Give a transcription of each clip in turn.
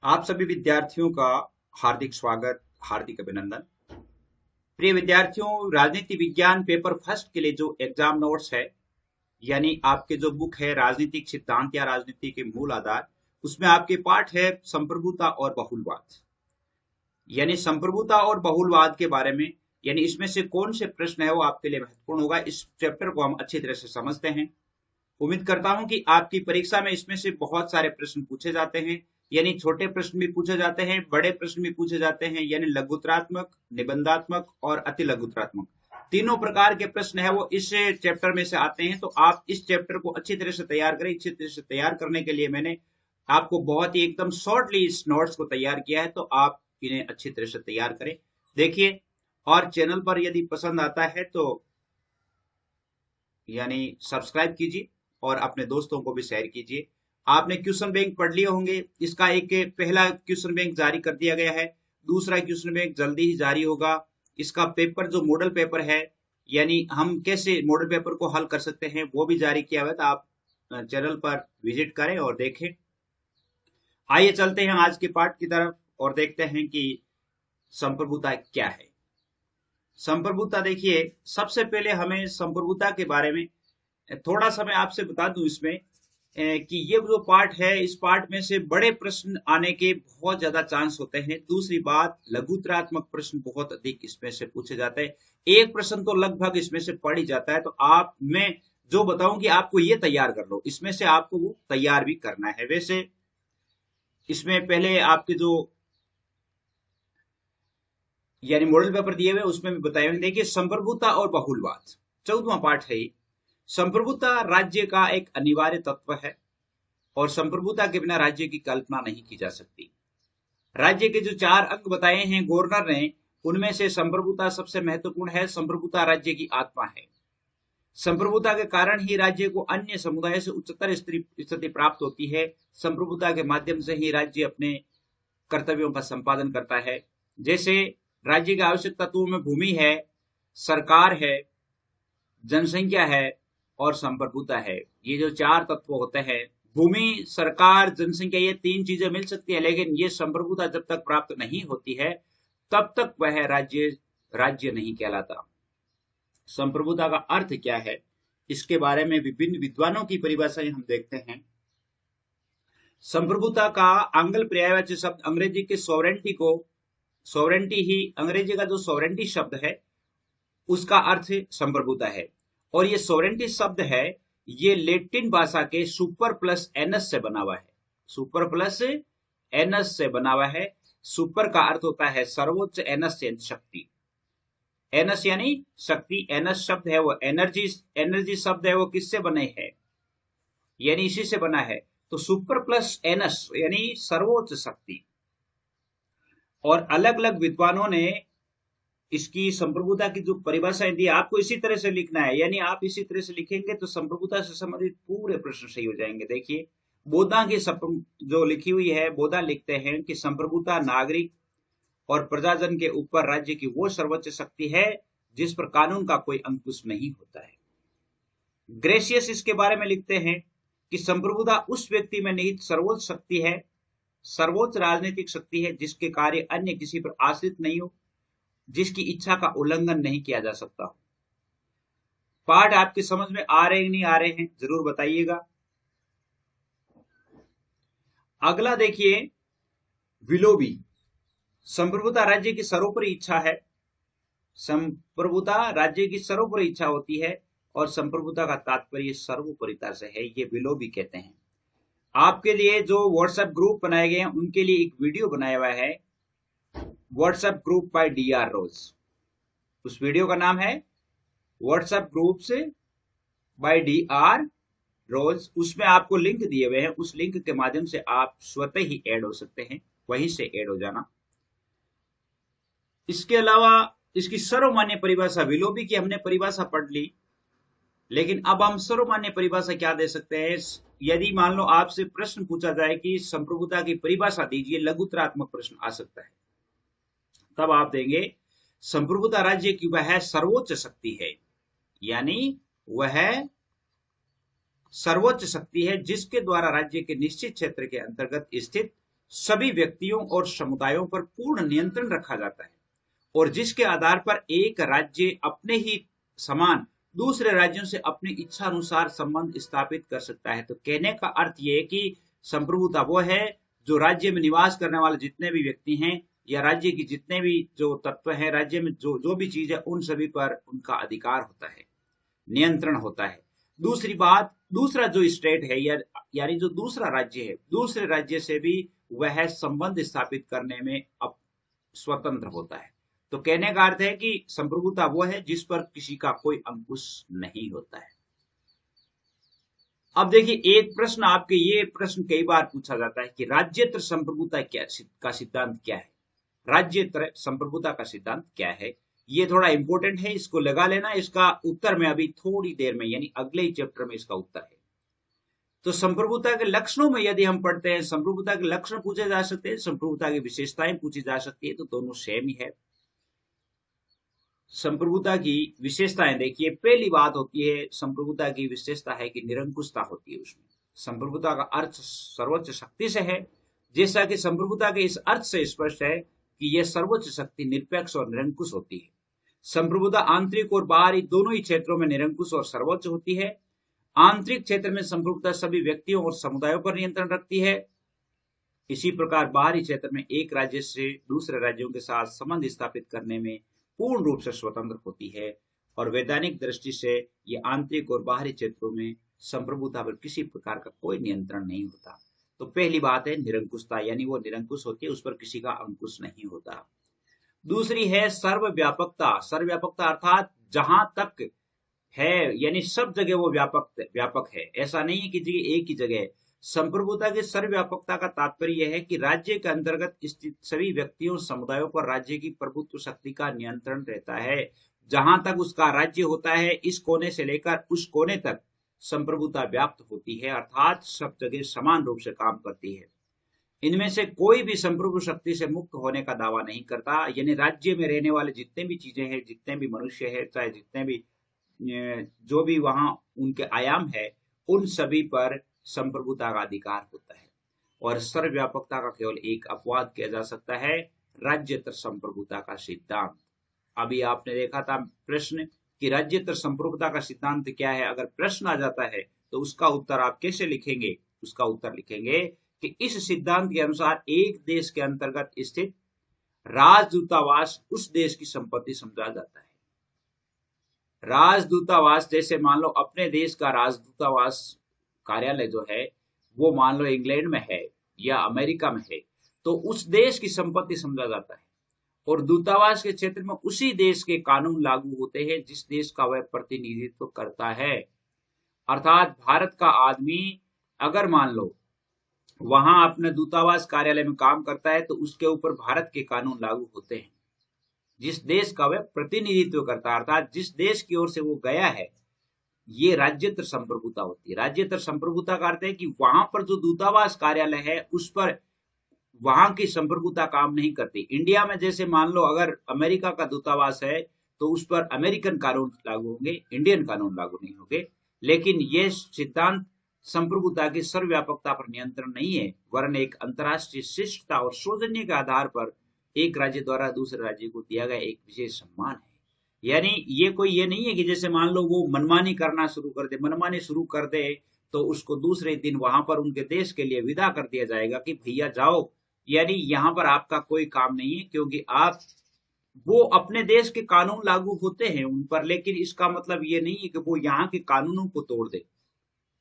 आप सभी विद्यार्थियों का हार्दिक स्वागत, हार्दिक अभिनंदन। प्रिय विद्यार्थियों, राजनीति विज्ञान पेपर फर्स्ट के लिए जो एग्जाम नोट्स है, यानी आपके जो बुक है राजनीतिक सिद्धांत या राजनीति के मूल आधार, उसमें आपके पाठ है संप्रभुता और बहुलवाद। यानी संप्रभुता और बहुलवाद के बारे में, यानी इसमें से कौन से प्रश्न है वो आपके लिए महत्वपूर्ण होगा। इस चैप्टर को हम अच्छी तरह से समझते हैं। उम्मीद करता हूं कि आपकी परीक्षा में इसमें से बहुत सारे प्रश्न पूछे जाते हैं। यानी छोटे प्रश्न भी पूछे जाते हैं, बड़े प्रश्न भी पूछे जाते हैं, यानी लघुतरात्मक, निबंधात्मक और अति लघुतरात्मक तीनों प्रकार के प्रश्न है वो इस चैप्टर में से आते हैं। तो आप इस चैप्टर को अच्छी तरह से तैयार करें। अच्छी तरह से तैयार करने के लिए मैंने आपको बहुत ही एकदम शॉर्टली इस नोट्स को तैयार किया है, तो आप इन्हें अच्छी तरह से तैयार करें, देखिए। और चैनल पर यदि पसंद आता है तो यानी सब्सक्राइब कीजिए और अपने दोस्तों को भी शेयर कीजिए। आपने क्वेश्चन बैंक पढ़ लिए होंगे। इसका एक पहला क्वेश्चन बैंक जारी कर दिया गया है, दूसरा क्वेश्चन बैंक जल्दी ही जारी होगा। इसका पेपर जो मॉडल पेपर है, यानी हम कैसे मॉडल पेपर को हल कर सकते हैं, वो भी जारी किया हुआ है। तो आप चैनल पर विजिट करें और देखें। आइए चलते हैं आज के पाठ की तरफ और देखते हैं कि संप्रभुता क्या है। संप्रभुता, देखिए, सबसे पहले हमें संप्रभुता के बारे में थोड़ा सा मैं आपसे बता दूं इसमें कि ये जो पार्ट है, इस पार्ट में से बड़े प्रश्न आने के बहुत ज्यादा चांस होते हैं। दूसरी बात, लघुतरात्मक प्रश्न बहुत अधिक इसमें से पूछे जाते हैं। एक प्रश्न तो लगभग इसमें से पड़ ही जाता है। तो आप, मैं जो बताऊं कि आपको ये तैयार कर लो, इसमें से आपको वो तैयार भी करना है। वैसे इसमें पहले आपके जो यानी मॉडल पेपर दिए हुए उसमें भी बताए हुए। देखिए, संप्रभुता और बहुलवाद 14वां पार्ट है। संप्रभुता राज्य का एक अनिवार्य तत्व है और संप्रभुता के बिना राज्य की कल्पना नहीं की जा सकती। राज्य के जो 4 अंग बताए हैं गवर्नर ने, उनमें से संप्रभुता सबसे महत्वपूर्ण है। संप्रभुता राज्य की आत्मा है। संप्रभुता के कारण ही राज्य को अन्य समुदाय से उच्चतर स्थिति प्राप्त होती है। संप्रभुता के माध्यम से ही राज्य अपने कर्तव्यों का संपादन करता है। जैसे राज्य के आवश्यक तत्वों में भूमि है, सरकार है, जनसंख्या है और संप्रभुता है। ये जो 4 तत्व होते हैं, भूमि, सरकार, जनसंख्या, ये 3 चीजें मिल सकती है, लेकिन ये संप्रभुता जब तक प्राप्त नहीं होती है तब तक वह राज्य नहीं कहलाता। संप्रभुता का अर्थ क्या है, इसके बारे में विभिन्न विद्वानों की परिभाषाएं हम देखते हैं। संप्रभुता का आंग्ल पर्यायवाची शब्द अंग्रेजी के सॉवरेंटी ही, अंग्रेजी का जो सॉवरेंटी शब्द है उसका अर्थ संप्रभुता है। और ये सॉवरेंटी शब्द है, ये लैटिन भाषा के सुपर प्लस एनस से बना हुआ है। सुपर प्लस एनस से बना हुआ है। सुपर का अर्थ होता है सर्वोच्च, एनस यानी शक्ति। एनस यानी शक्ति, एनस शब्द है वो एनर्जी शब्द है वो किससे बने हैं, यानी इसी से बना है। तो सुपर प्लस एनस यानी सर्वोच्च शक्ति। और अलग अलग विद्वानों ने इसकी संप्रभुता की जो परिभाषाएं दी, आपको इसी तरह से लिखना है। यानी आप इसी तरह से लिखेंगे तो संप्रभुता से संबंधित पूरे प्रश्न सही हो जाएंगे। देखिए, बोधा की जो लिखी हुई है, बोधा लिखते हैं कि संप्रभुता नागरिक और प्रजाजन के ऊपर राज्य की वो सर्वोच्च शक्ति है जिस पर कानून का कोई अंकुश नहीं होता है। ग्रेशियस इसके बारे में लिखते हैं कि संप्रभुता उस व्यक्ति में निहित सर्वोच्च शक्ति है, सर्वोच्च राजनीतिक शक्ति है जिसके कार्य अन्य किसी पर आश्रित नहीं हो, जिसकी इच्छा का उल्लंघन नहीं किया जा सकता। पाठ आपके समझ में आ रहे हैं नहीं आ रहे हैं, जरूर बताइएगा। अगला देखिए, विलोबी। संप्रभुता राज्य की सर्वोपरि इच्छा है। संप्रभुता राज्य की सर्वोपरि इच्छा होती है और संप्रभुता का तात्पर्य सर्वोपरिता से है, ये विलोबी कहते हैं। आपके लिए जो व्हाट्सएप ग्रुप बनाए गए हैं उनके लिए एक वीडियो बनाया हुआ है, व्हाट्सएप ग्रुप बाय DR रोज। उस वीडियो का नाम है व्हाट्सएप ग्रुप्स बाय DR रोज। उसमें आपको लिंक दिए हुए हैं, उस लिंक के माध्यम से आप स्वतः ही ऐड हो सकते हैं, वहीं से ऐड हो जाना। इसके अलावा इसकी सर्वमान्य परिभाषा, विलोबी की हमने परिभाषा पढ़ ली, लेकिन अब हम सर्वमान्य परिभाषा क्या दे सकते हैं। यदि मान लो आपसे प्रश्न पूछा जाए कि संप्रभुता की परिभाषा दीजिए, लघुतरात्मक प्रश्न आ सकता है, तब आप देंगे संप्रभुता राज्य की वह सर्वोच्च शक्ति है, यानी वह सर्वोच्च शक्ति है जिसके द्वारा राज्य के निश्चित क्षेत्र के अंतर्गत स्थित सभी व्यक्तियों और समुदायों पर पूर्ण नियंत्रण रखा जाता है और जिसके आधार पर एक राज्य अपने ही समान दूसरे राज्यों से अपनी इच्छा अनुसार संबंध स्थापित कर सकता है। तो कहने का अर्थ यह है कि संप्रभुता वो है जो राज्य में निवास करने वाले जितने भी व्यक्ति हैं या राज्य की जितने भी जो तत्व हैं, राज्य में जो जो भी चीज है, उन सभी पर उनका अधिकार होता है, नियंत्रण होता है। दूसरी बात, दूसरा जो स्टेट है यानी जो दूसरा राज्य है, दूसरे राज्य से भी वह संबंध स्थापित करने में अब स्वतंत्र होता है। तो कहने का अर्थ है कि संप्रभुता वो है जिस पर किसी का कोई अंकुश नहीं होता है। अब देखिए, एक प्रश्न आपके ये प्रश्न कई बार पूछा जाता है कि राज्यत्र संप्रभुता का सिद्धांत क्या है। राज्यत्र संप्रभुता का सिद्धांत क्या है, ये थोड़ा इंपॉर्टेंट है, इसको लगा लेना। इसका उत्तर में अभी थोड़ी देर में यानी अगले ही चैप्टर में इसका उत्तर है। तो संप्रभुता के लक्षणों में यदि हम पढ़ते हैं, संप्रभुता के लक्षण पूछे जा सकते हैं, संप्रभुता की विशेषताएं पूछी जा सकती है, तो दोनों सेम ही है। संप्रभुता की विशेषताएं देखिए, पहली बात होती है संप्रभुता की विशेषता है कि निरंकुशता होती है उसमें। संप्रभुता का अर्थ सर्वोच्च शक्ति से है, जैसा कि संप्रभुता के इस अर्थ से स्पष्ट है कि यह सर्वोच्च शक्ति निरपेक्ष और निरंकुश होती है। संप्रभुता आंतरिक और बाहरी दोनों ही क्षेत्रों में निरंकुश और सर्वोच्च होती है। आंतरिक क्षेत्र में संप्रभुता सभी व्यक्तियों और समुदायों पर नियंत्रण रखती है। इसी प्रकार बाहरी क्षेत्र में एक राज्य से दूसरे राज्यों के साथ संबंध स्थापित करने में पूर्ण रूप से स्वतंत्र होती है। और वैधानिक दृष्टि से ये आंतरिक और बाहरी क्षेत्रों में संप्रभुता पर किसी प्रकार का कोई नियंत्रण नहीं होता। तो पहली बात है निरंकुशता, यानी वो निरंकुश होती है, उस पर किसी का अंकुश नहीं होता। दूसरी है सर्वव्यापकता। सर्वव्यापकता अर्थात जहां तक है यानी सब जगह वो व्यापक है, ऐसा नहीं है कि एक ही जगह। संप्रभुता की सर्वव्यापकता का तात्पर्य यह है कि राज्य के अंतर्गत स्थित सभी व्यक्तियों समुदायों पर राज्य की प्रभुत्व शक्ति का नियंत्रण रहता है। जहां तक उसका राज्य होता है, इस कोने से लेकर उस कोने तक संप्रभुता व्याप्त होती है, अर्थात सब जगह समान रूप से काम करती है। इनमें से कोई भी संप्रभु शक्ति से मुक्त होने का दावा नहीं करता। यानी राज्य में रहने वाले जितने भी चीजें हैं, जितने भी मनुष्य है, चाहे जितने भी जो भी वहां उनके आयाम है, उन सभी पर संप्रभुता का अधिकार होता है। और सर्वव्यापकता का केवल एक अपवाद किया जा सकता है, राज्यत्र संप्रभुता का सिद्धांत। अभी आपने देखा था प्रश्न कि राज्यत्र संप्रभुता का सिद्धांत क्या है। अगर प्रश्न आ जाता है तो उसका उत्तर आप कैसे लिखेंगे? उसका उत्तर लिखेंगे कि इस सिद्धांत के अनुसार एक देश के अंतर्गत स्थित राजदूतावास उस देश की संपत्ति समझा जाता है। राजदूतावास जैसे मान लो अपने देश का राजदूतावास कार्यालय जो है वो मान लो इंग्लैंड में है या अमेरिका में है, तो उस देश की संपत्ति समझा जाता है। और दूतावास के क्षेत्र में उसी देश के कानून लागू होते हैं जिस देश का वह प्रतिनिधित्व करता है। अर्थात भारत का आदमी अगर मान लो वहां अपने दूतावास कार्यालय में काम करता है तो उसके ऊपर भारत के कानून लागू होते हैं जिस देश का वह प्रतिनिधित्व करता है, अर्थात जिस देश की ओर से वो गया है। ये राज्यत्र संप्रभुता होती है। राज्यत्र संप्रभुता का अर्थ है कि वहां पर जो दूतावास कार्यालय है उस पर वहां की संप्रभुता काम नहीं करती। इंडिया में जैसे मान लो अगर अमेरिका का दूतावास है तो उस पर अमेरिकन कानून लागू होंगे, इंडियन कानून लागू नहीं होंगे। लेकिन यह सिद्धांत संप्रभुता की सर्वव्यापकता पर नियंत्रण नहीं है, वरन एक अंतर्राष्ट्रीय शिष्टता और सौजन्य के आधार पर एक राज्य द्वारा दूसरे राज्य को दिया गया एक विशेष सम्मान है। यानी ये नहीं है कि जैसे मान लो वो मनमानी करना शुरू कर दे, मनमानी शुरू कर दे तो उसको दूसरे दिन वहां पर उनके देश के लिए विदा कर दिया जाएगा कि भैया जाओ, यानी यहाँ पर आपका कोई काम नहीं है, क्योंकि आप वो अपने देश के कानून लागू होते हैं उन पर, लेकिन इसका मतलब ये नहीं है कि वो यहाँ के कानूनों को तोड़ दे।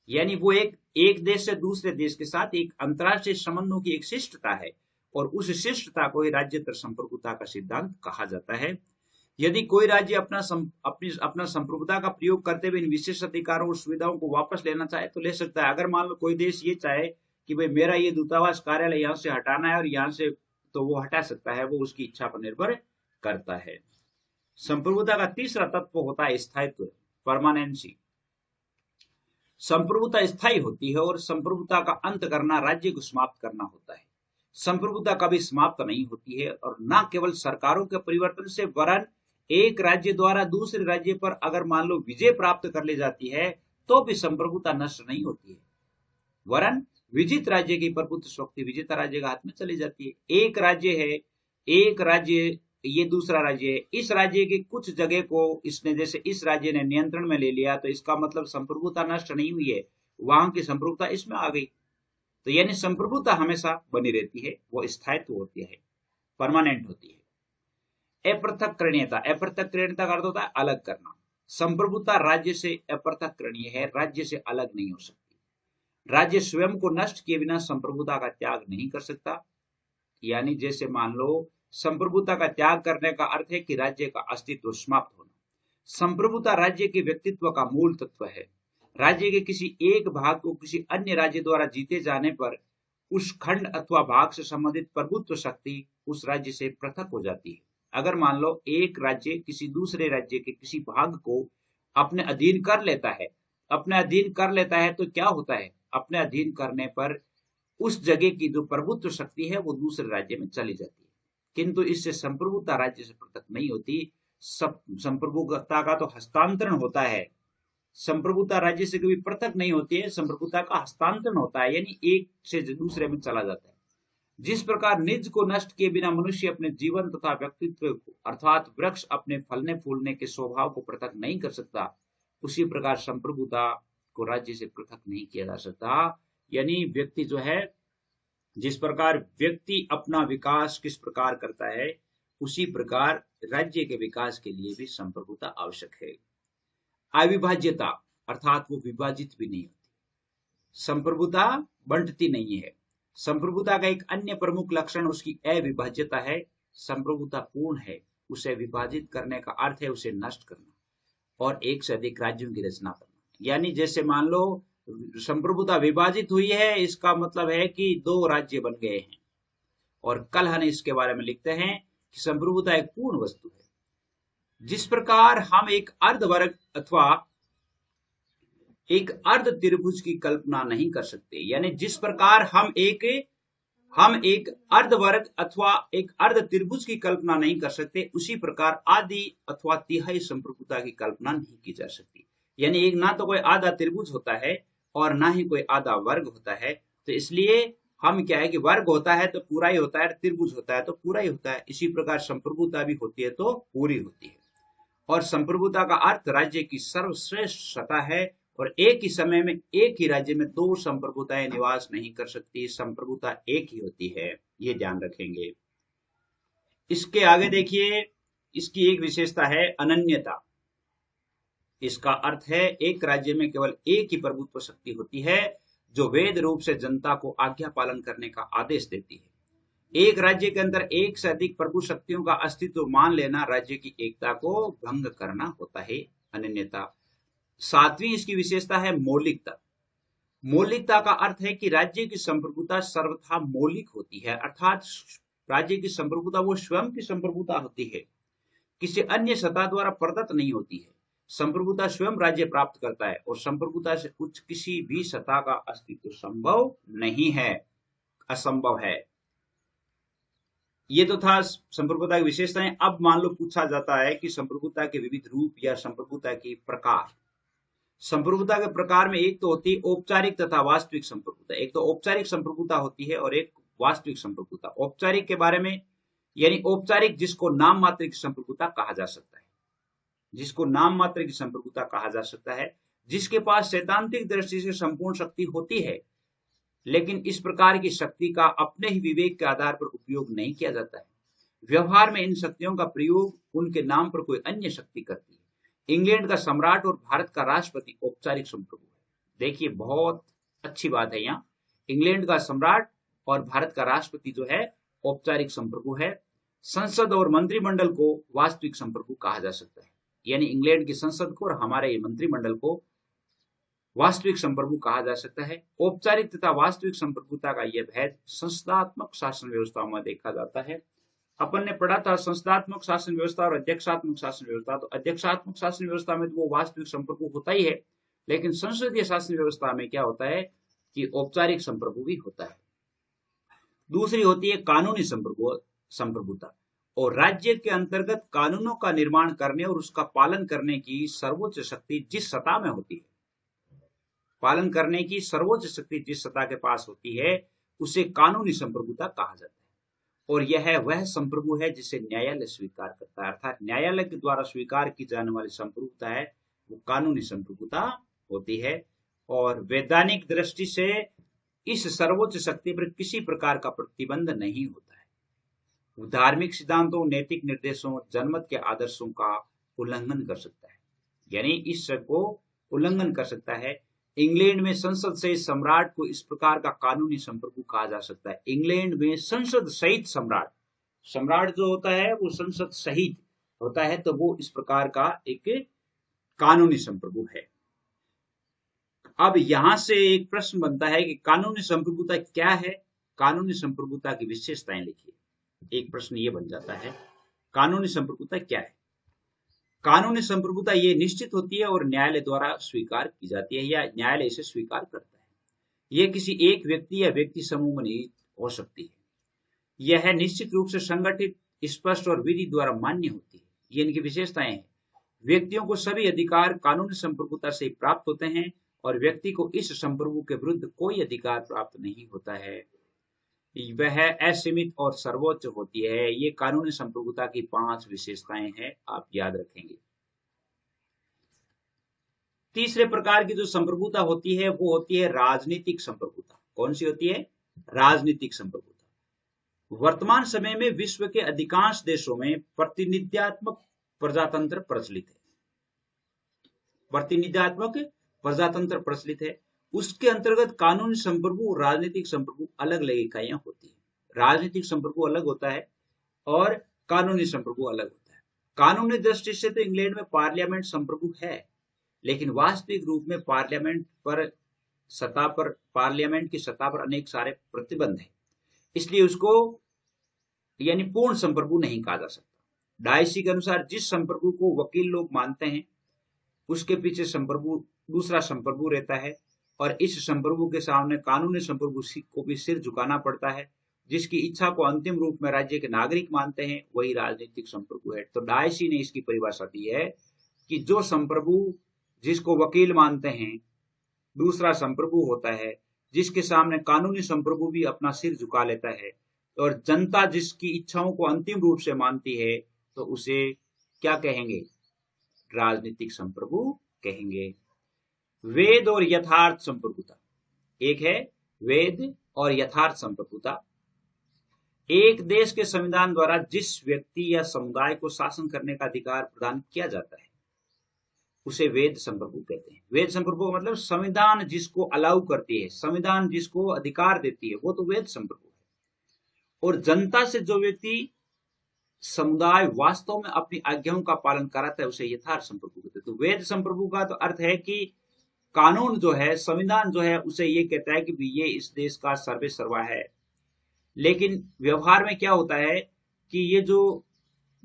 यानी वो एक देश से दूसरे देश के साथ एक अंतर्राष्ट्रीय संबंधों की एक शिष्टता है और उस शिष्टता को ही राज्यत्र संप्रभुता का सिद्धांत कहा जाता है। यदि कोई राज्य अपना संप्रभुता का प्रयोग करते हुए इन विशेष अधिकारों और सुविधाओं को वापस लेना चाहे तो ले सकता है। अगर मान लो कोई देश ये चाहे कि भाई मेरा ये दूतावास कार्यालय यहाँ से हटाना है और यहाँ से, तो वो हटा सकता है, वो उसकी इच्छा पर निर्भर करता है। संप्रभुता का तीसरा तत्व होता है स्थायित्व, परमानेंसी। संप्रभुता स्थायी होती है और संप्रभुता का अंत करना राज्य को समाप्त करना होता है। संप्रभुता कभी समाप्त नहीं होती है और न केवल सरकारों के परिवर्तन से, वरन एक राज्य द्वारा दूसरे राज्य पर अगर मान लो विजय प्राप्त कर ली जाती है तो भी संप्रभुता नष्ट नहीं होती है, वरन विजित राज्य की प्रभुत्व शक्ति विजेता राज्य के हाथ में चली जाती है। एक राज्य है, एक राज्य, ये दूसरा राज्य है, इस राज्य की कुछ जगह को इसने, जैसे इस राज्य ने नियंत्रण में ले लिया, तो इसका मतलब संप्रभुता नष्ट नहीं हुई है, वहां की संप्रभुता इसमें आ गई। तो यानी संप्रभुता हमेशा बनी रहती है, वो स्थायित्व होती है, परमानेंट होती है। अपृथक्करणीयता, अपृथक्करणीयता का अर्थ होता है अलग करना। संप्रभुता राज्य से अपृथक्करणीय है, राज्य से अलग नहीं हो सकती। राज्य स्वयं को नष्ट किए बिना संप्रभुता का त्याग नहीं कर सकता। यानी जैसे मान लो, संप्रभुता का त्याग करने का अर्थ है कि राज्य का अस्तित्व समाप्त होना। संप्रभुता राज्य के व्यक्तित्व का मूल तत्व है। राज्य के किसी एक भाग को किसी अन्य राज्य द्वारा जीते जाने पर उस खंड अथवा भाग से संबंधित प्रभुत्व शक्ति उस राज्य से पृथक हो जाती है। अगर मान लो एक राज्य किसी दूसरे राज्य के किसी भाग को अपने अधीन कर लेता है, अपने अधीन कर लेता है, तो क्या होता है, अपने अधीन करने पर उस जगह की जो प्रभुत्व शक्ति है वो दूसरे राज्य में चली जाती है। किंतु इससे संप्रभुता राज्य से पृथक नहीं होती। संप्रभुता का तो हस्तांतरण होता है, संप्रभुता राज्य से कभी पृथक नहीं होती है, संप्रभुता का हस्तांतरण होता है, यानी एक से दूसरे में चला जाता है। जिस प्रकार निज को नष्ट किए बिना मनुष्य अपने जीवन तथा व्यक्तित्व को, अर्थात वृक्ष अपने फलने फूलने के स्वभाव को पृथक नहीं कर सकता, उसी प्रकार संप्रभुता को राज्य से पृथक नहीं किया जा सकता। यानी व्यक्ति जो है, जिस प्रकार व्यक्ति अपना विकास किस प्रकार करता है, उसी प्रकार राज्य के विकास के लिए भी संप्रभुता आवश्यक है। अविभाज्यता, अर्थात वो विभाजित भी नहीं होती, संप्रभुता बंटती नहीं है। संप्रभुता का एक अन्य प्रमुख लक्षण उसकी अविभाज्यता है। संप्रभुता पूर्ण है, उसे विभाजित करने का अर्थ है उसे नष्ट करना और एक से अधिक राज्यों की रचना करना। यानी जैसे मान लो संप्रभुता विभाजित हुई है, इसका मतलब है कि दो राज्य बन गए हैं। और कल हम इसके बारे में लिखते हैं कि संप्रभुता एक पूर्ण वस्तु है। जिस प्रकार हम एक अर्धवर्ग अथवा एक अर्ध त्रिभुज की कल्पना नहीं कर सकते, यानी जिस प्रकार हम एक अर्धवर्ग अथवा एक अर्ध त्रिभुज की कल्पना नहीं कर सकते, उसी प्रकार आधी अथवा तिहाई संप्रभुता की कल्पना नहीं की जा सकती। यानी एक ना तो कोई आधा त्रिभुज होता है और ना ही कोई आधा वर्ग होता है। तो इसलिए हम क्या है कि वर्ग होता है तो पूरा ही होता है, त्रिभुज होता है तो पूरा ही होता है। इसी प्रकार संप्रभुता भी होती है तो पूरी होती है। और संप्रभुता का अर्थ राज्य की सर्वश्रेष्ठ सत्ता है और एक ही समय में एक ही राज्य में दो संप्रभुताएं निवास नहीं कर सकती, संप्रभुता एक ही होती है, ये ध्यान रखेंगे। इसके आगे देखिए, इसकी एक विशेषता है अनन्यता। इसका अर्थ है एक राज्य में केवल एक ही प्रभुत्व शक्ति होती है जो वैध रूप से जनता को आज्ञा पालन करने का आदेश देती है। एक राज्य के अंदर एक से अधिक प्रभु शक्तियों का अस्तित्व मान लेना राज्य की एकता को भंग करना होता है, अनन्यता। सातवीं इसकी विशेषता है मौलिकता। मौलिकता का अर्थ है कि राज्य की संप्रभुता सर्वथा मौलिक होती है, अर्थात राज्य की संप्रभुता वो स्वयं की संप्रभुता होती है, किसी अन्य सत्ता द्वारा प्रदत्त नहीं होती है। संप्रभुता स्वयं राज्य प्राप्त करता है और संप्रभुता से उच्च किसी भी सत्ता का अस्तित्व संभव नहीं है, असंभव है। ये तो था संप्रभुता की विशेषताएं। अब मान लो पूछा जाता है कि संप्रभुता के विविध रूप या संप्रभुता के प्रकार। संप्रभुता के प्रकार में एक तो होती है औपचारिक तथा वास्तविक संप्रभुता। एक तो औपचारिक संप्रभुता होती है और एक वास्तविक संप्रभुता। औपचारिक के बारे में, यानी औपचारिक जिसको नाम मात्र की संप्रभुता कहा जा सकता है, जिसको नाम मात्र की संप्रभुता कहा जा सकता है, जिसके पास सैद्धांतिक दृष्टि से संपूर्ण शक्ति होती है, लेकिन इस प्रकार की शक्ति का अपने ही विवेक के आधार पर उपयोग नहीं किया जाता है। व्यवहार में इन शक्तियों का प्रयोग उनके नाम पर कोई अन्य शक्ति करती है। इंग्लैंड का सम्राट और भारत का राष्ट्रपति औपचारिक संप्रभु है। देखिए बहुत अच्छी बात है, यहाँ इंग्लैंड का सम्राट और भारत का राष्ट्रपति जो है औपचारिक संप्रभु है। संसद और मंत्रिमंडल को वास्तविक संप्रभु कहा जा सकता है, यानी इंग्लैंड की संसद को और हमारे मंत्रिमंडल को वास्तविक संप्रभु कहा जा सकता है। औपचारिक तथा वास्तविक संप्रभुता का यह भेद संस्थात्मक शासन व्यवस्था में देखा जाता है। अपन ने पढ़ा था संस्थात्मक शासन व्यवस्था और अध्यक्षात्मक शासन व्यवस्था। तो अध्यक्षात्मक शासन व्यवस्था में तो वो वास्तविक संप्रभु होता ही है, लेकिन संसदीय शासन व्यवस्था में क्या होता है कि औपचारिक संप्रभु भी होता है। दूसरी होती है कानूनी संप्रभुता, और राज्य के अंतर्गत कानूनों का निर्माण करने और उसका पालन करने की सर्वोच्च शक्ति जिस सत्ता में होती है, पालन करने की सर्वोच्च शक्ति जिस सत्ता के पास होती है उसे कानूनी संप्रभुता कहा जाता है। और यह वह संप्रभु है जिसे न्यायालय स्वीकार करता है, अर्थात न्यायालय के द्वारा स्वीकार की जाने वाली संप्रभुता है वो कानूनी संप्रभुता होती है। और वैधानिक दृष्टि से इस सर्वोच्च शक्ति पर किसी प्रकार का प्रतिबंध नहीं होता है। वो धार्मिक सिद्धांतों, नैतिक निर्देशों, जनमत के आदर्शों का उल्लंघन कर सकता है, यानी इस को उल्लंघन कर सकता है। इंग्लैंड में संसद सहित सम्राट को इस प्रकार का कानूनी संप्रभु कहा जा सकता है। इंग्लैंड में संसद सहित सम्राट, सम्राट जो होता है वो संसद सहित होता है, तो वो इस प्रकार का एक कानूनी संप्रभु है। अब यहां से एक प्रश्न बनता है कि कानूनी संप्रभुता क्या है, कानूनी संप्रभुता की विशेषताएं लिखिए। एक प्रश्न ये बन जाता है, कानूनी संप्रभुता क्या है? कानूनी संप्रभुता ये निश्चित होती है और न्यायालय द्वारा स्वीकार की जाती है या न्यायालय इसे स्वीकार करता है। यह किसी एक व्यक्ति या व्यक्ति समूह में नहीं हो सकती है। यह निश्चित रूप से संगठित, स्पष्ट और विधि द्वारा मान्य होती है। ये इनकी विशेषताएं हैं। व्यक्तियों को सभी अधिकार कानूनी संप्रभुता से प्राप्त होते हैं और व्यक्ति को इस संप्रभु के विरुद्ध कोई अधिकार प्राप्त नहीं होता है। वह असीमित और सर्वोच्च होती है। ये कानूनी संप्रभुता की 5 विशेषताएं हैं, आप याद रखेंगे। तीसरे प्रकार की जो संप्रभुता होती है वो होती है राजनीतिक संप्रभुता। कौन सी होती है? राजनीतिक संप्रभुता। वर्तमान समय में विश्व के अधिकांश देशों में प्रतिनिध्यात्मक प्रजातंत्र प्रचलित है। प्रतिनिध्यात्मक प्रजातंत्र प्रचलित है। उसके अंतर्गत कानूनी संप्रभु और राजनीतिक संप्रभु अलग अलग इकाइयां होती है। राजनीतिक संप्रभु अलग होता है और कानूनी संप्रभु अलग होता है। कानूनी दृष्टि से तो इंग्लैंड में पार्लियामेंट संप्रभु है, लेकिन वास्तविक रूप में पार्लियामेंट की सत्ता पर अनेक सारे प्रतिबंध हैं, इसलिए उसको यानी पूर्ण संप्रभु नहीं कहा जा सकता। डायसी के अनुसार जिस संप्रभु को वकील लोग मानते हैं उसके पीछे संप्रभु दूसरा संप्रभु रहता है और इस संप्रभु के सामने कानूनी संप्रभु को भी सिर झुकाना पड़ता है। जिसकी इच्छा को अंतिम रूप में राज्य के नागरिक मानते हैं वही राजनीतिक संप्रभु है। तो डायसी ने इसकी परिभाषा दी है कि जो संप्रभु जिसको वकील मानते हैं, दूसरा संप्रभु होता है जिसके सामने कानूनी संप्रभु भी अपना सिर झुका लेता है और जनता जिसकी इच्छाओं को अंतिम रूप से मानती है, तो उसे क्या कहेंगे? राजनीतिक संप्रभु कहेंगे। वेद और यथार्थ संप्रभुता। एक है वेद और यथार्थ संप्रभुता। एक देश के संविधान द्वारा जिस व्यक्ति या समुदाय को शासन करने का अधिकार प्रदान किया जाता है उसे वेद संप्रभु कहते हैं। वेद संप्रभु का मतलब संविधान जिसको अलाउ करती है, संविधान जिसको अधिकार देती है, वो तो वेद संप्रभु है। और जनता से जो व्यक्ति समुदाय वास्तव में अपनी आज्ञाओं का पालन कराता है उसे यथार्थ संप्रभु कहते हैं। तो वेद संप्रभु का तो अर्थ है कि कानून जो है, संविधान जो है, उसे ये कहता है कि ये इस देश का सर्वे सर्वा है। लेकिन व्यवहार में क्या होता है कि ये जो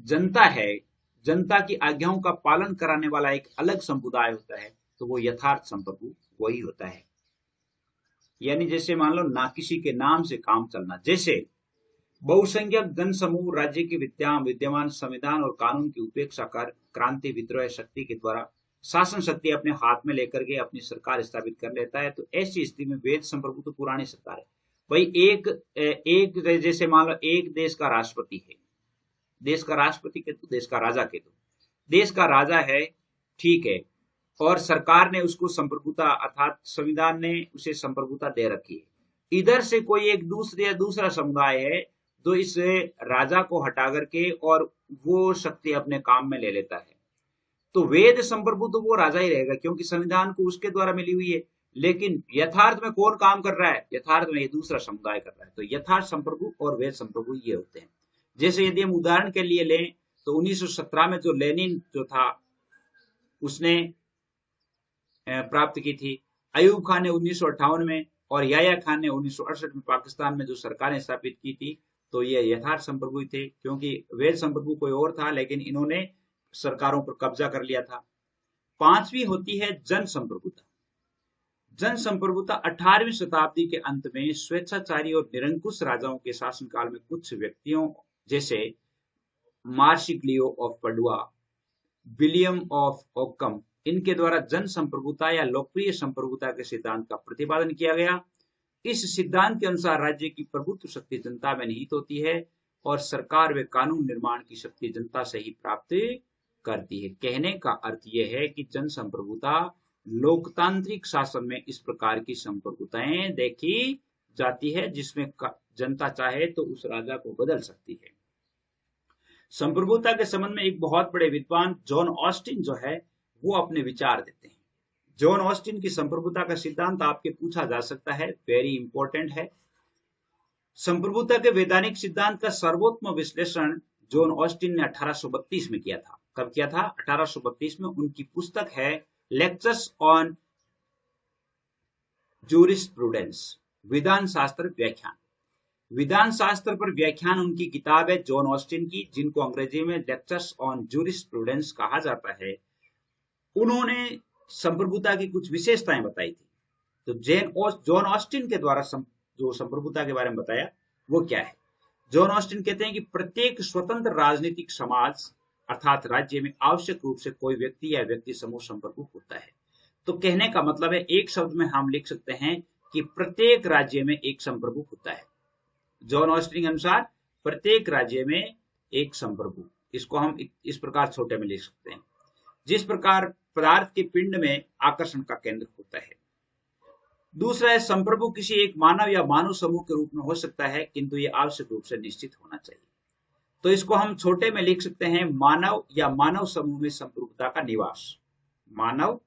जनता है, जनता की आज्ञाओं का पालन कराने वाला एक अलग समुदाय होता है, तो वो यथार्थ संप्रभु वही होता है। यानी जैसे मान लो ना किसी के नाम से काम चलना। जैसे बहुसंख्यक जनसमूह राज्य के विद्यमान संविधान और कानून की उपेक्षा कर क्रांति, विद्रोह शक्ति के द्वारा शासन शक्ति अपने हाथ में लेकर के अपनी सरकार स्थापित कर लेता है, तो ऐसी स्थिति में वेद संप्रभु तो पुरानी सरकार है भाई। एक जैसे मान लो एक देश का राष्ट्रपति है, देश का राष्ट्रपति के तो देश का राजा के तो देश का राजा है, ठीक है, और सरकार ने उसको संप्रभुता अर्थात संविधान ने उसे संप्रभुता दे रखी है। इधर से कोई एक दूसरा समुदाय है जो इस राजा को हटा करके और वो शक्ति अपने काम में ले लेता है, तो वेद संप्रभु तो वो राजा ही रहेगा क्योंकि संविधान को उसके द्वारा मिली हुई है। लेकिन यथार्थ में कौन काम कर रहा है? यथार्थ में ये दूसरा समुदाय कर रहा है। तो यथार्थ संप्रभु और वेद संप्रभु ये होते हैं। जैसे यदि हम उदाहरण के लिए लें तो 1917 में जो लेनिन जो था उसने प्राप्त की थी, अयूब खान ने 1958 में और याया खान ने 1968 में पाकिस्तान में जो सरकारें स्थापित की थी, तो ये यथार्थ संप्रभु थे क्योंकि वेद संप्रभु कोई और था लेकिन इन्होंने सरकारों पर कब्जा कर लिया था। 5वीं होती है जन संप्रभुता। जन संप्रभुता 18वीं शताब्दी के अंत में स्वेच्छाचारी और निरंकुश राजाओं के शासनकाल में कुछ व्यक्तियों जैसे मार्सिग्लियो ऑफ पडुआ, विलियम ऑफ ओकम इनके द्वारा जन संप्रभुता या लोकप्रिय संप्रभुता के सिद्धांत का प्रतिपादन किया गया। इस सिद्धांत के अनुसार राज्य की प्रभुत्व शक्ति जनता में निहित होती है और सरकार व कानून निर्माण की शक्ति जनता से ही प्राप्त करती है। कहने का अर्थ यह है कि जन संप्रभुता लोकतांत्रिक शासन में इस प्रकार की संप्रभुताएं देखी जाती है जिसमें जनता चाहे तो उस राजा को बदल सकती है। संप्रभुता के संबंध में एक बहुत बड़े विद्वान जॉन ऑस्टिन जो है वो अपने विचार देते हैं। जॉन ऑस्टिन की संप्रभुता का सिद्धांत आपके पूछा जा सकता है, वेरी इंपॉर्टेंट है। संप्रभुता के वैधानिक सिद्धांत का सर्वोत्तम विश्लेषण जॉन ऑस्टिन ने 1832 में किया था। कब किया था? 1832 में। उनकी पुस्तक है लेक्चर्स ऑन जूरिस्प्रूडेंस, विधान शास्त्र व्याख्यान। विधान शास्त्र पर व्याख्यान उनकी किताब है जॉन ऑस्टिन की, जिनको अंग्रेजी में लेक्चर्स ऑन जूरिस्प्रूडेंस कहा जाता है। उन्होंने संप्रभुता की कुछ विशेषताएं बताई थी। तो जॉन ऑस्टिन के द्वारा जो संप्रभुता के बारे में बताया वो क्या है? जॉन ऑस्टिन कहते हैं कि प्रत्येक स्वतंत्र राजनीतिक समाज अर्थात राज्य में आवश्यक रूप से कोई व्यक्ति या व्यक्ति समूह संप्रभु होता है। तो कहने का मतलब है, एक शब्द में हम लिख सकते हैं कि प्रत्येक राज्य में एक संप्रभु होता है। जॉन ऑस्टिन के अनुसार प्रत्येक राज्य में एक संप्रभु, इसको हम इस प्रकार छोटे में लिख सकते हैं। जिस प्रकार पदार्थ के पिंड में आकर्षण का केंद्र होता है। दूसरा है, संप्रभु किसी एक मानव या मानव समूह के रूप में हो सकता है, किंतु यह आवश्यक रूप से निश्चित होना चाहिए। तो इसको हम छोटे में लिख सकते हैं, मानव या मानव समूह में संप्रभुता का निवास। मानव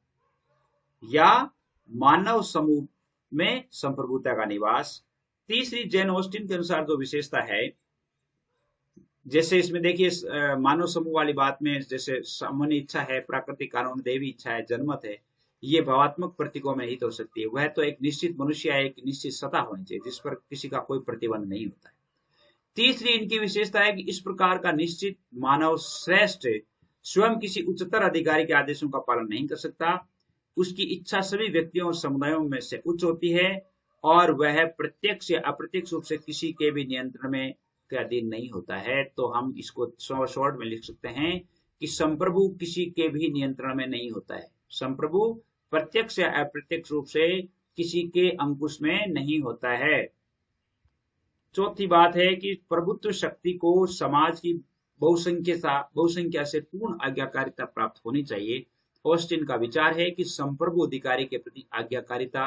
या मानव समूह में संप्रभुता का निवास। तीसरी, जॉन ऑस्टिन के अनुसार जो विशेषता है, जैसे इसमें देखिए मानव समूह वाली बात में जैसे सामान्य इच्छा है, प्राकृतिक कानून, देवी इच्छा है, जनमत है, ये भावात्मक प्रतीकों में हित हो सकती है। वह तो एक निश्चित मनुष्य या एक निश्चित सत्ता होनी चाहिए जिस पर किसी का कोई प्रतिबंध नहीं होता है। तीसरी इनकी विशेषता है कि इस प्रकार का निश्चित मानव श्रेष्ठ स्वयं किसी उच्चतर अधिकारी के आदेशों का पालन नहीं कर सकता। उसकी इच्छा सभी व्यक्तियों और समुदायों में से उच्च होती है और वह प्रत्यक्ष या अप्रत्यक्ष रूप से किसी के भी नियंत्रण में के अधीन नहीं होता है। तो हम इसको शॉर्ट में लिख सकते हैं कि संप्रभु किसी के भी नियंत्रण में नहीं होता है। संप्रभु प्रत्यक्ष या अप्रत्यक्ष रूप से किसी के अंकुश में नहीं होता है। चौथी बात है कि प्रभुत्व शक्ति को समाज की बहुसंख्या से पूर्ण आज्ञाकारिता प्राप्त होनी चाहिए। ऑस्टिन का विचार है कि संप्रभु अधिकारी के प्रति आज्ञाकारिता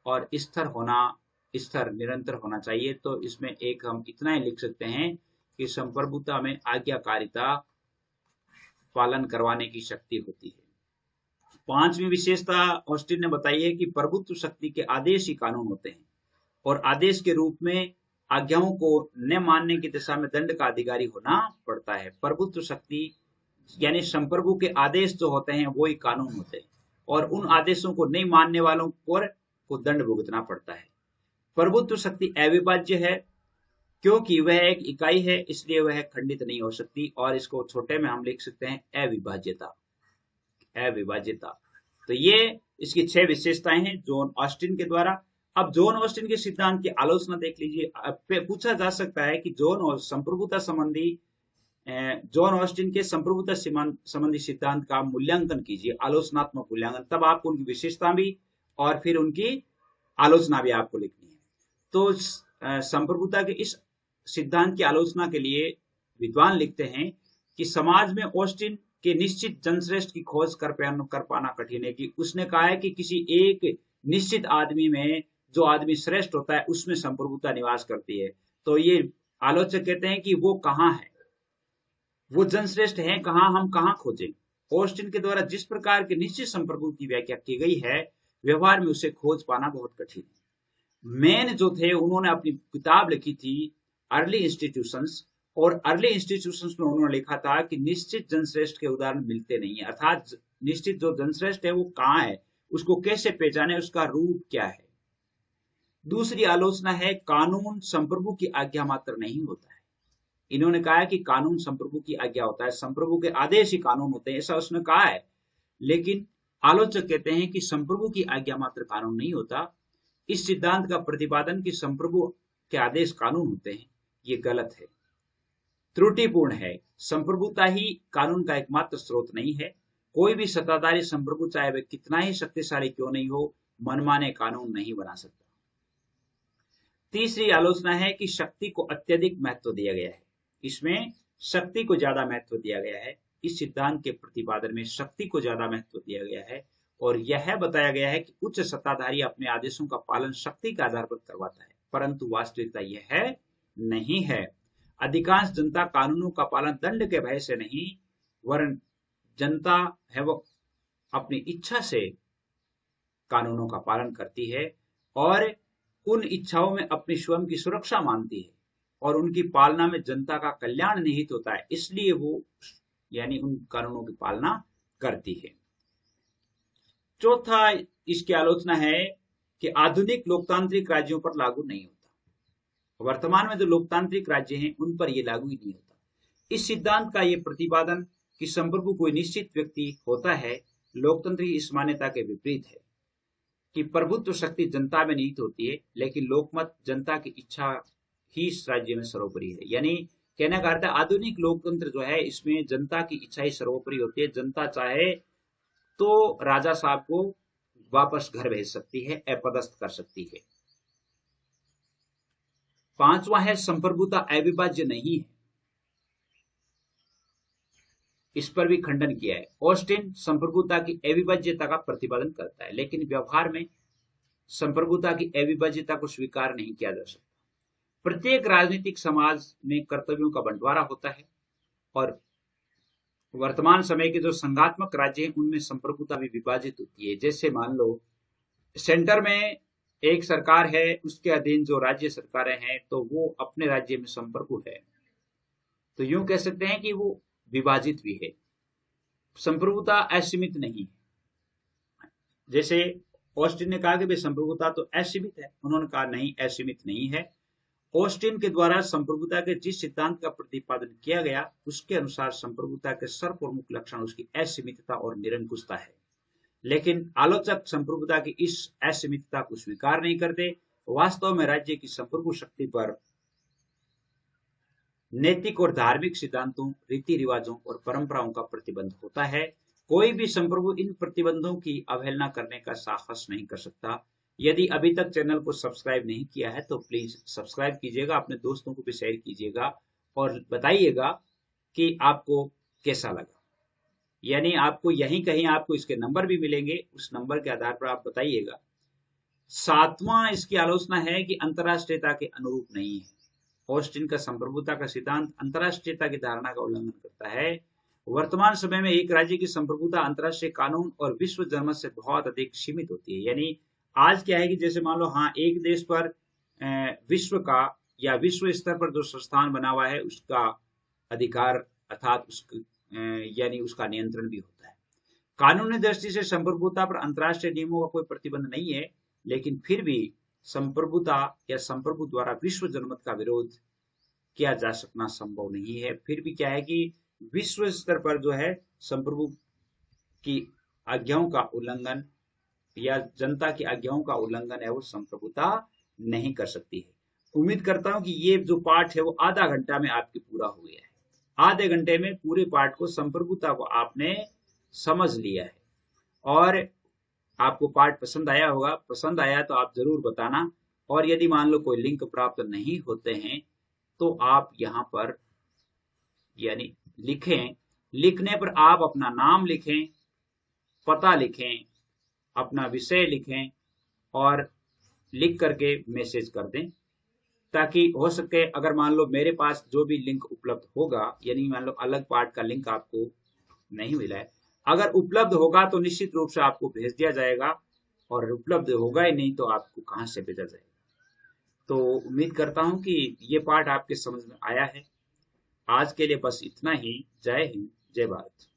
और स्थिर निरंतर होना चाहिए। तो इसमें एक हम इतना ही लिख सकते हैं कि संप्रभुता में आज्ञाकारिता पालन करवाने की शक्ति होती है। पांचवी विशेषता ऑस्टिन ने बताई है कि प्रभुत्व शक्ति के आदेश ही कानून होते हैं और आदेश के रूप में आज्ञाओं को न मानने की दिशा में दंड का अधिकारी होना पड़ता है। प्रभुत्व शक्ति यानी संप्रभु के आदेश जो होते हैं वो ही कानून होते हैं और उन आदेशों को नहीं मानने वालों पर को दंड भुगतना पड़ता है। प्रभुत्व शक्ति अविभाज्य है क्योंकि वह एक इकाई है, इसलिए वह खंडित नहीं हो सकती और इसको छोटे में हम लिख सकते हैं अविभाज्यता। तो ये इसकी 6 विशेषताएं हैं जॉन ऑस्टिन के द्वारा। अब जॉन ऑस्टिन के सिद्धांत की आलोचना देख लीजिए। पूछा जा सकता है कि जॉन ऑस्टिन के संप्रभुता संबंधी सिद्धांत का मूल्यांकन कीजिए, आलोचनात्मक मूल्यांकन। तब आपको उनकी विशेषता भी और फिर उनकी आलोचना भी आपको लिखनी है। तो संप्रभुता के इस सिद्धांत की आलोचना के लिए विद्वान लिखते हैं कि समाज में ऑस्टिन के निश्चित जनश्रेष्ठ की खोज कर पाना कठिन है। कि उसने कहा है कि किसी एक निश्चित आदमी में जो आदमी श्रेष्ठ होता है उसमें संप्रभुता निवास करती है। तो ये आलोचक कहते हैं कि वो कहाँ है, वो जनश्रेष्ठ है कहाँ, हम कहाँ खोजें। ऑस्टिन के द्वारा जिस प्रकार के निश्चित संप्रभु की व्याख्या की गई है, व्यवहार में उसे खोज पाना बहुत कठिन है। मैन जो थे उन्होंने अपनी किताब लिखी थी अर्ली इंस्टीट्यूशंस, और अर्ली इंस्टीट्यूशंस में उन्होंने लिखा था कि निश्चित जनश्रेष्ठ के उदाहरण मिलते नहीं है, अर्थात निश्चित जो जनश्रेष्ठ है वो कहाँ है, उसको कैसे पहचाने, उसका रूप क्या है। दूसरी आलोचना है कानून संप्रभु की आज्ञा मात्र नहीं होता है। इन्होंने कहा है कि कानून संप्रभु की आज्ञा होता है, संप्रभु के आदेश ही कानून होते हैं, ऐसा उसने कहा है। लेकिन आलोचक कहते हैं कि संप्रभु की आज्ञा मात्र कानून नहीं होता। इस सिद्धांत का प्रतिपादन कि संप्रभु के आदेश कानून होते हैं, ये गलत है, त्रुटिपूर्ण है। संप्रभुता ही कानून का एकमात्र स्रोत नहीं है। कोई भी सत्ताधारी संप्रभु चाहे वह कितना ही शक्तिशाली क्यों नहीं हो, मनमाने कानून नहीं बना सकता। तीसरी आलोचना है कि शक्ति को अत्यधिक महत्व दिया गया है। इसमें शक्ति को ज्यादा महत्व दिया गया है। इस सिद्धांत के प्रतिपादन में शक्ति को ज्यादा महत्व दिया गया है और यह बताया गया है कि उच्च सत्ताधारी अपने आदेशों का पालन शक्ति के आधार पर करवाता है, परंतु वास्तविकता यह नहीं है। अधिकांश जनता कानूनों का पालन दंड के भय से नहीं, वरन जनता है वो अपनी इच्छा से कानूनों का पालन करती है और उन इच्छाओं में अपनी स्वयं की सुरक्षा मानती है और उनकी पालना में जनता का कल्याण निहित होता है, इसलिए वो यानी उन कानूनों की पालना करती है। चौथा इसकी आलोचना है कि आधुनिक लोकतांत्रिक राज्यों पर लागू नहीं होता। वर्तमान में जो लोकतांत्रिक राज्य हैं उन पर यह लागू ही नहीं होता। इस सिद्धांत का यह प्रतिपादन कि संप्रभु कोई निश्चित व्यक्ति होता है, लोकतंत्र की इस मान्यता के विपरीत है कि प्रभुत्व शक्ति जनता में निहित होती है, लेकिन लोकमत जनता की इच्छा ही इस राज्य में सर्वोपरि है। यानी कहने का अर्थ है आधुनिक लोकतंत्र जो है इसमें जनता की इच्छा ही सर्वोपरि होती है। जनता चाहे तो राजा साहब को वापस घर भेज सकती है, अपदस्थ कर सकती है। पांचवा है संप्रभुता अविभाज्य नहीं है। इस पर भी खंडन किया है। ऑस्टिन संप्रभुता की अविभाज्यता का प्रतिपादन करता है, लेकिन व्यवहार में संप्रभुता की अविभाज्यता को स्वीकार नहीं किया जा सकता। प्रत्येक राजनीतिक समाज में कर्तव्यों का बंटवारा होता है और वर्तमान समय के जो संघात्मक राज्य हैं उनमें संप्रभुता भी विभाजित होती है। जैसे मान लो सेंटर में एक सरकार है, उसके अधीन जो राज्य सरकारें हैं तो वो अपने राज्य में संप्रभु है, तो यूं कह सकते हैं कि वो विभाजित भी है। संप्रभुता असीमित नहीं है। जैसे ऑस्टिन ने कहा कि भाई संप्रभुता तो असीमित है, उन्होंने कहा नहीं, असीमित नहीं है। ऑस्टिन के द्वारा संप्रभुता के जिस सिद्धांत का प्रतिपादन किया गया उसके अनुसार संप्रभुता के सर्वप्रमुख लक्षण उसकी असीमितता और निरंकुशता है, लेकिन आलोचक संप्रभुता की इस असीमितता को स्वीकार नहीं करते। वास्तव में राज्य की संप्रभु शक्ति पर नैतिक और धार्मिक सिद्धांतों, रीति रिवाजों और परंपराओं का प्रतिबंध होता है। कोई भी संप्रभु इन प्रतिबंधों की अवहेलना करने का साहस नहीं कर सकता। यदि अभी तक चैनल को सब्सक्राइब नहीं किया है तो प्लीज सब्सक्राइब कीजिएगा, अपने दोस्तों को भी शेयर कीजिएगा और बताइएगा कि आपको कैसा लगा। यानी आपको यहीं कहीं आपको इसके नंबर भी मिलेंगे, उस नंबर के आधार पर आप बताइएगा। सातवां इसकी आलोचना है कि अंतर्राष्ट्रीयता के अनुरूप नहीं है। ऑस्टिन का संप्रभुता का सिद्धांत अंतर्राष्ट्रीयता की धारणा का उल्लंघन करता है। वर्तमान समय में एक राज्य की संप्रभुता अंतर्राष्ट्रीय कानून और विश्व जनमत से बहुत अधिक सीमित होती है। यानी आज क्या है कि जैसे मान लो हाँ एक देश पर विश्व का या विश्व स्तर पर जो संस्थान बना हुआ है उसका अधिकार अर्थात यानी उसका नियंत्रण भी होता है। कानूनी दृष्टि से संप्रभुता पर अंतर्राष्ट्रीय नियमों का कोई प्रतिबंध नहीं है, लेकिन फिर भी संप्रभुता या संप्रभु द्वारा विश्व जनमत का विरोध किया जा सकना संभव नहीं है। फिर भी क्या है कि विश्व स्तर पर जो है संप्रभु की आज्ञाओं का उल्लंघन या जनता की आज्ञाओं का उल्लंघन है वो संप्रभुता नहीं कर सकती है। उम्मीद करता हूं कि ये जो पाठ है वो आधा घंटा में आपके पूरा हो गया है। आधे घंटे में पूरे पाठ को संप्रभुता को आपने समझ लिया है और आपको पाठ पसंद आया होगा। पसंद आया तो आप जरूर बताना, और यदि मान लो कोई लिंक प्राप्त नहीं होते हैं तो आप यहाँ पर यानी लिखें, लिखने पर आप अपना नाम लिखें, पता लिखें, अपना विषय लिखें और लिख करके मैसेज कर दें, ताकि हो सके अगर मान लो मेरे पास जो भी लिंक उपलब्ध होगा, यानी मान लो अलग पाठ का लिंक आपको नहीं मिला है, अगर उपलब्ध होगा तो निश्चित रूप से आपको भेज दिया जाएगा, और उपलब्ध होगा ही नहीं तो आपको कहां से भेजा जाएगा। तो उम्मीद करता हूं कि ये पाठ आपके समझ में आया है। आज के लिए बस इतना ही। जय हिंद, जय भारत।